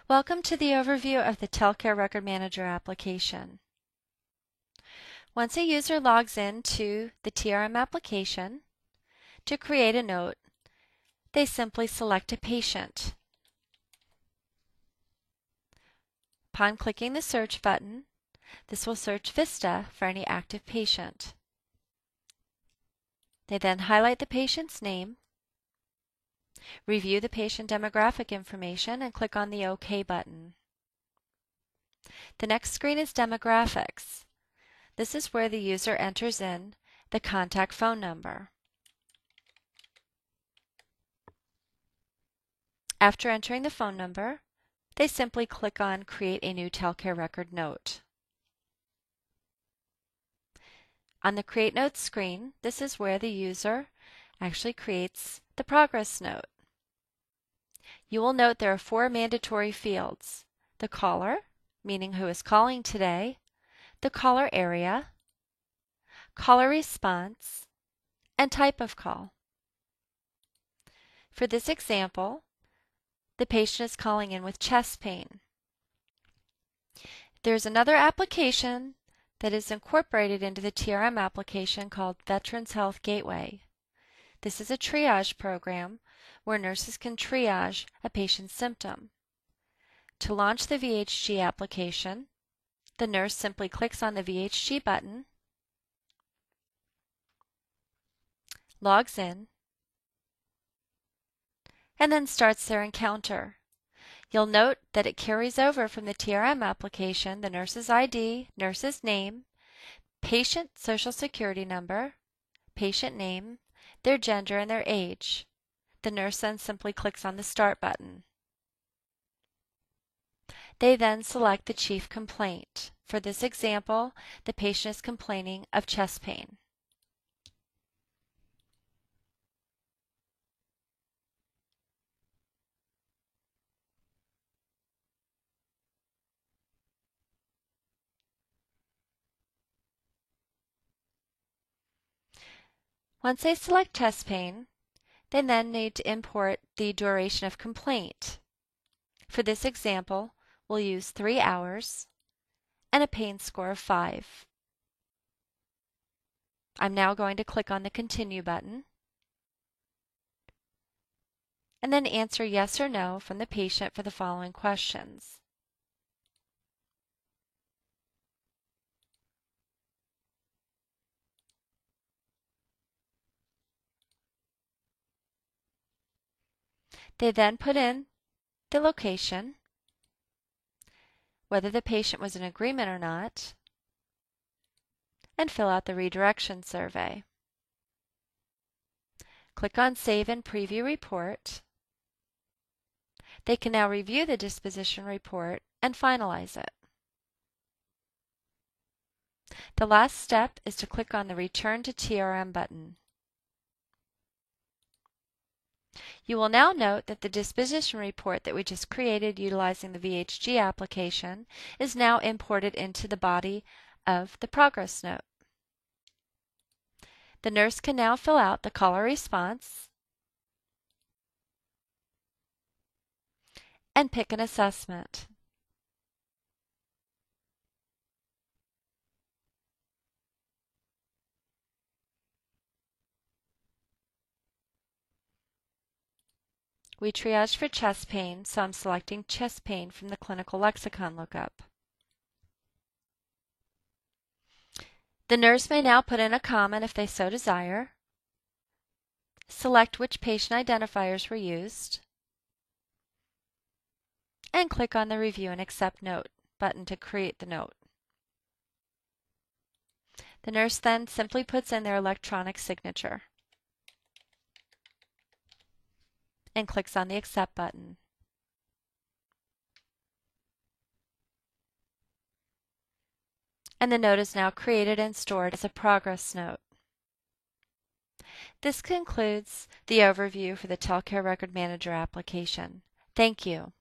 Welcome to the overview of the TellCare Record Manager application. Once a user logs in to the TRM application, to create a note, they simply select a patient. Upon clicking the search button, this will search Vista for any active patient. They then highlight the patient's name, review the patient demographic information, and click on the OK button. The next screen is Demographics. This is where the user enters in the contact phone number. After entering the phone number, they simply click on Create a new TellCare record note. On the Create Notes screen, this is where the user actually creates the progress note. You will note there are 4 mandatory fields: the caller, meaning who is calling today, the caller area, caller response, and type of call. For this example, the patient is calling in with chest pain. There's another application that is incorporated into the TRM application called Veterans Health Gateway. This is a triage program where nurses can triage a patient's symptom. To launch the VHG application, the nurse simply clicks on the VHG button, logs in, and then starts their encounter. You'll note that it carries over from the TRM application the nurse's ID, nurse's name, patient social security number, patient name, their gender, and their age. The nurse then simply clicks on the Start button. They then select the chief complaint. For this example, the patient is complaining of chest pain. Once they select chest pain, they then need to import the duration of complaint. For this example, we'll use 3 hours and a pain score of 5. I'm now going to click on the Continue button and then answer yes or no from the patient for the following questions. They then put in the location, whether the patient was in agreement or not, and fill out the redirection survey. Click on Save and Preview Report. They can now review the disposition report and finalize it. The last step is to click on the Return to TRM button. You will now note that the disposition report that we just created utilizing the VHG application is now imported into the body of the progress note. The nurse can now fill out the caller response and pick an assessment. We triage for chest pain, so I'm selecting chest pain from the clinical lexicon lookup. The nurse may now put in a comment if they so desire, select which patient identifiers were used, and click on the Review and Accept Note button to create the note. The nurse then simply puts in their electronic signature and clicks on the Accept button. And the note is now created and stored as a progress note. This concludes the overview for the TellCare Record Manager application. Thank you.